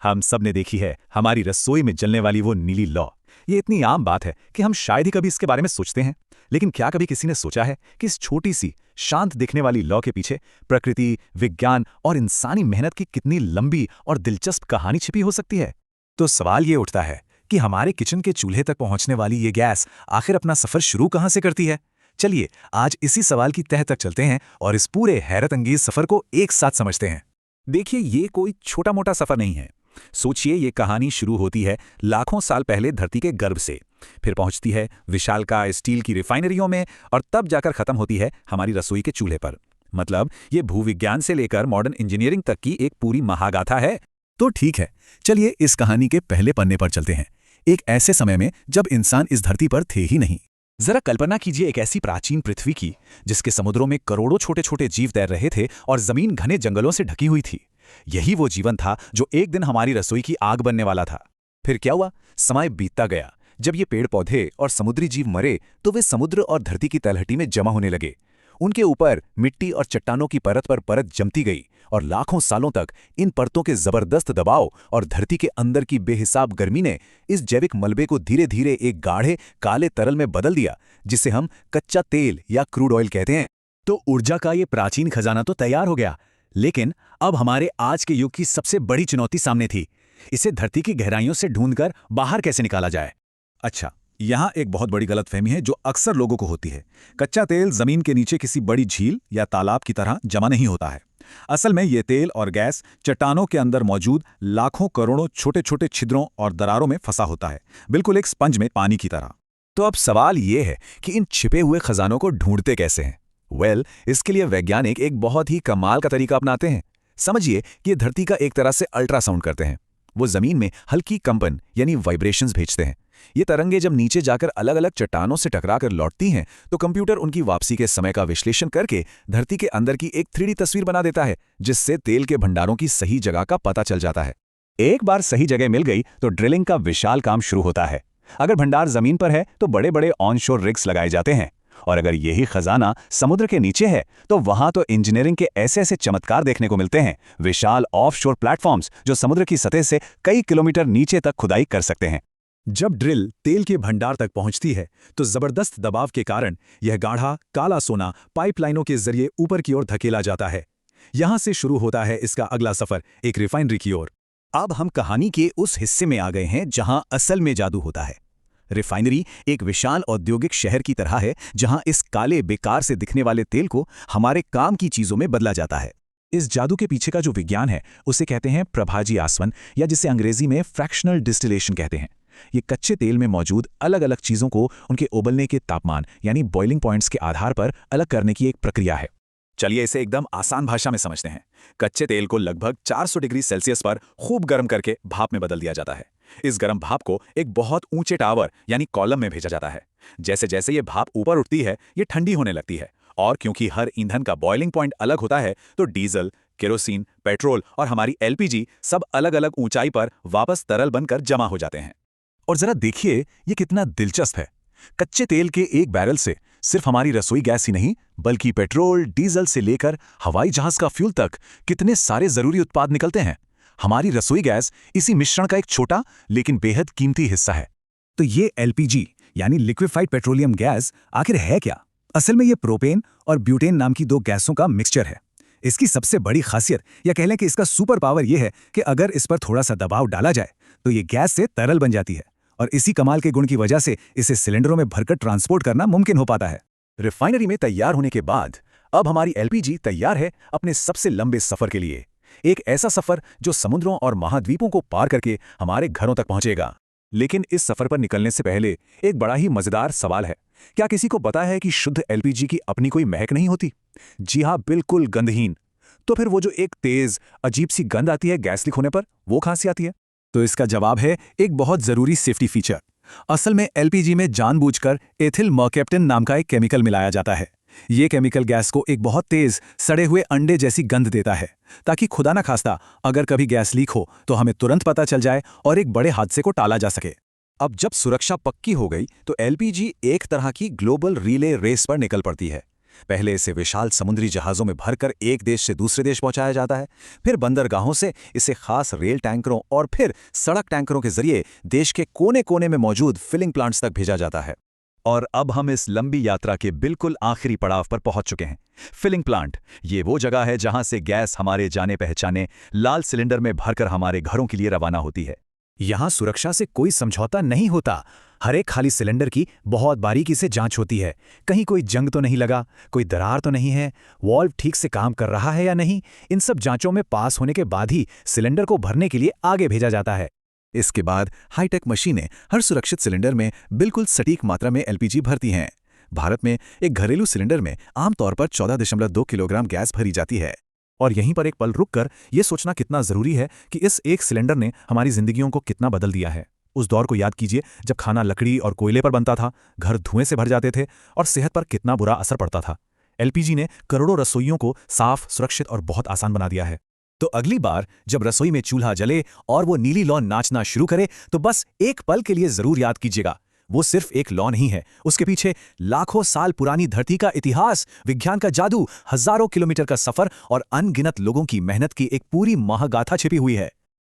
हम सब ने देखी है हमारी रसोई में जलने वाली वो नीली लौ। ये इतनी आम बात है कि हम शायद ही कभी इसके बारे में सोचते हैं। लेकिन क्या कभी किसी ने सोचा है कि इस छोटी सी शांत दिखने वाली लौ के पीछे प्रकृति, विज्ञान और इंसानी मेहनत की कितनी लंबी और दिलचस्प कहानी छिपी हो सकती है? तो सवाल ये उठता है कि हमारे किचन के चूल्हे तक पहुंचने वाली ये गैस आखिर अपना सफर शुरू कहां से करती है? चलिए आज इसी सवाल की तह तक चलते हैं और इस पूरे हैरत अंगेज सफर को एक साथ समझते हैं। देखिए, ये कोई छोटा मोटा सफर नहीं है। सोचिए, ये कहानी शुरू होती है लाखों साल पहले धरती के गर्भ से, फिर पहुंचती है विशालकाय स्टील की रिफाइनरियों में और तब जाकर खत्म होती है हमारी रसोई के चूल्हे पर। मतलब ये भूविज्ञान से लेकर मॉडर्न इंजीनियरिंग तक की एक पूरी महागाथा है। तो ठीक है, चलिए इस कहानी के पहले पन्ने पर चलते हैं, एक ऐसे समय में जब इंसान इस धरती पर थे ही नहीं। जरा कल्पना कीजिए एक ऐसी प्राचीन पृथ्वी की जिसके समुद्रों में करोड़ों छोटे छोटे जीव तैर रहे थे और जमीन घने जंगलों से ढकी हुई थी। यही वो जीवन था जो एक दिन हमारी रसोई की आग बनने वाला था। फिर क्या हुआ? समय बीतता गया। जब ये पेड़ पौधे और समुद्री जीव मरे तो वे समुद्र और धरती की तलहटी में जमा होने लगे। उनके ऊपर मिट्टी और चट्टानों की परत पर परत जमती गई और लाखों सालों तक इन परतों के जबरदस्त दबाव और धरती के अंदर की बेहिसाब गर्मी ने इस जैविक मलबे को धीरे धीरे एक गाढ़े काले तरल में बदल दिया, जिसे हम कच्चा तेल या क्रूड ऑयल कहते हैं। तो ऊर्जा का ये प्राचीन खजाना तो तैयार हो गया, लेकिन अब हमारे आज के युग की सबसे बड़ी चुनौती सामने थी। इसे धरती की गहराइयों से ढूंढकर बाहर कैसे निकाला जाए? अच्छा, यहाँ एक बहुत बड़ी गलतफहमी है जो अक्सर लोगों को होती है। कच्चा तेल जमीन के नीचे किसी बड़ी झील या तालाब की तरह जमा नहीं होता है। असल में ये तेल और गैस चट्टानों के अंदर मौजूद लाखों करोड़ों छोटे छोटे छिद्रों और दरारों में फंसा होता है, बिल्कुल एक स्पंज में पानी की तरह। तो अब सवाल ये है कि इन छिपे हुए खजानों को ढूंढते कैसे हैं? इसके लिए वैज्ञानिक एक बहुत ही कमाल का तरीका अपनाते हैं। समझिए कि ये धरती का एक तरह से अल्ट्रासाउंड करते हैं। वो जमीन में हल्की कंपन यानी वाइब्रेशंस भेजते हैं। ये तरंगे जब नीचे जाकर अलग अलग चट्टानों से टकराकर लौटती हैं तो कंप्यूटर उनकी वापसी के समय का विश्लेषण करके धरती के अंदर की एक 3D तस्वीर बना देता है, जिससे तेल के भंडारों की सही जगह का पता चल जाता है। एक बार सही जगह मिल गई तो ड्रिलिंग का विशाल काम शुरू होता है। अगर भंडार जमीन पर है तो बड़े बड़े ऑनशोर रिग्स लगाए जाते हैं, और अगर यही खजाना समुद्र के नीचे है तो वहां तो इंजीनियरिंग के ऐसे ऐसे चमत्कार देखने को मिलते हैं। विशाल ऑफशोर प्लेटफॉर्म्स जो समुद्र की सतह से कई किलोमीटर नीचे तक खुदाई कर सकते हैं। जब ड्रिल तेल के भंडार तक पहुंचती है तो जबरदस्त दबाव के कारण यह गाढ़ा काला सोना पाइपलाइनों के जरिए ऊपर की ओर धकेला जाता है। यहां से शुरू होता है इसका अगला सफर, एक रिफाइनरी की ओर। अब हम कहानी के उस हिस्से में आ गए हैं जहां असल में जादू होता है। रिफाइनरी एक विशाल औद्योगिक शहर की तरह है जहां इस काले बेकार से दिखने वाले तेल को हमारे काम की चीजों में बदला जाता है। इस जादू के पीछे का जो विज्ञान है उसे कहते हैं प्रभाजी आसवन, या जिसे अंग्रेजी में फ्रैक्शनल डिस्टिलेशन कहते हैं। ये कच्चे तेल में मौजूद अलग अलग चीजों को उनके उबलने के तापमान यानी बॉइलिंग पॉइंट्स के आधार पर अलग करने की एक प्रक्रिया है। चलिए इसे एकदम आसान भाषा में समझते हैं। कच्चे तेल को लगभग 400 डिग्री सेल्सियस पर खूब गर्म करके भाप में बदल दिया जाता है। इस गर्म भाप को एक बहुत ऊंचे टावर यानी कॉलम में भेजा जाता है। जैसे जैसे ये भाप ऊपर उठती है ये ठंडी होने लगती है, और क्योंकि हर ईंधन का बॉइलिंग पॉइंट अलग होता है तो डीजल, केरोसिन, पेट्रोल और हमारी LPG सब अलग अलग ऊंचाई पर वापस तरल बनकर जमा हो जाते हैं। और जरा देखिए ये कितना दिलचस्प है। कच्चे तेल के एक बैरल से सिर्फ हमारी रसोई गैस ही नहीं, बल्कि पेट्रोल, डीजल से लेकर हवाई जहाज का फ्यूल तक कितने सारे जरूरी उत्पाद निकलते हैं। हमारी रसोई गैस इसी मिश्रण का एक छोटा लेकिन बेहद कीमती हिस्सा है। तो ये LPG यानी लिक्विफाइड पेट्रोलियम गैस आखिर है क्या? असल में ये प्रोपेन और ब्यूटेन नाम की दो गैसों का मिक्सचर है। इसकी सबसे बड़ी खासियत या कह लें कि इसका सुपर पावर यह है कि अगर इस पर थोड़ा सा दबाव डाला जाए तो ये गैस से तरल बन जाती है, और इसी कमाल के गुण की वजह से इसे सिलेंडरों में भरकर ट्रांसपोर्ट करना मुमकिन हो पाता है। रिफाइनरी में तैयार होने के बाद अब हमारी LPG तैयार है अपने सबसे लंबे सफर के लिए। एक ऐसा सफर जो समुद्रों और महाद्वीपों को पार करके हमारे घरों तक पहुंचेगा। लेकिन इस सफर पर निकलने से पहले एक बड़ा ही मजेदार सवाल है। क्या किसी को पता है कि शुद्ध LPG की अपनी कोई महक नहीं होती? जी हाँ, बिल्कुल गंधहीन। तो फिर वो जो एक तेज अजीब सी गंध आती है गैस लीक होने पर, वो कहां से आती है? तो इसका जवाब है एक बहुत जरूरी सेफ्टी फीचर। असल में LPG में जानबूझकर एथिल मर्कैप्टन नाम का एक केमिकल मिलाया जाता है। ये केमिकल गैस को एक बहुत तेज सड़े हुए अंडे जैसी गंध देता है, ताकि खुदा ना खास्ता अगर कभी गैस लीक हो तो हमें तुरंत पता चल जाए और एक बड़े हादसे को टाला जा सके। अब जब सुरक्षा पक्की हो गई तो LPG एक तरह की ग्लोबल रिले रेस पर निकल पड़ती है। पहले इसे विशाल समुद्री जहाज़ों में भरकर एक देश से दूसरे देश पहुंचाया जाता है, फिर बंदरगाहों से इसे खास रेल टैंकरों और फिर सड़क टैंकरों के जरिए देश के कोने-कोने में मौजूद फिलिंग प्लांट्स तक भेजा जाता है। और अब हम इस लंबी यात्रा के बिल्कुल आखिरी पड़ाव पर पहुंच चुके हैं। फिलिंग प्लांट, ये वो जगह है जहां से गैस हमारे जाने पहचाने लाल सिलेंडर में भरकर हमारे घरों के लिए रवाना होती है। यहाँ सुरक्षा से कोई समझौता नहीं होता। हर एक खाली सिलेंडर की बहुत बारीकी से जांच होती है। कहीं कोई जंग तो नहीं लगा, कोई दरार तो नहीं है, वाल्व ठीक से काम कर रहा है या नहीं। इन सब जांचों में पास होने के बाद ही सिलेंडर को भरने के लिए आगे भेजा जाता है। इसके बाद हाईटेक मशीनें हर सुरक्षित सिलेंडर में बिल्कुल सटीक मात्रा में एलपीजी भरती हैं। भारत में एक घरेलू सिलेंडर में आमतौर पर 14.2 किलोग्राम गैस भरी जाती है। और यहीं पर एक पल रुककर ये सोचना कितना ज़रूरी है कि इस एक सिलेंडर ने हमारी ज़िंदगियों को कितना बदल दिया है। उस दौर को याद कीजिए जब खाना लकड़ी और कोयले पर बनता था, घर धुएं से भर जाते थे और सेहत पर कितना बुरा असर पड़ता था। एलपीजी ने करोड़ों रसोइयों को साफ, सुरक्षित और बहुत आसान बना दिया है। तो अगली बार जब रसोई में चूल्हा जले और वो नीली लौ नाचना शुरू करे तो बस एक पल के लिए जरूर याद कीजिएगा, वो सिर्फ एक लौ नहीं है, उसके पीछे लाखों साल पुरानी धरती का इतिहास, विज्ञान का जादू, हजारों किलोमीटर का सफर और अनगिनत लोगों की मेहनत की एक पूरी महागाथा छिपी हुई है।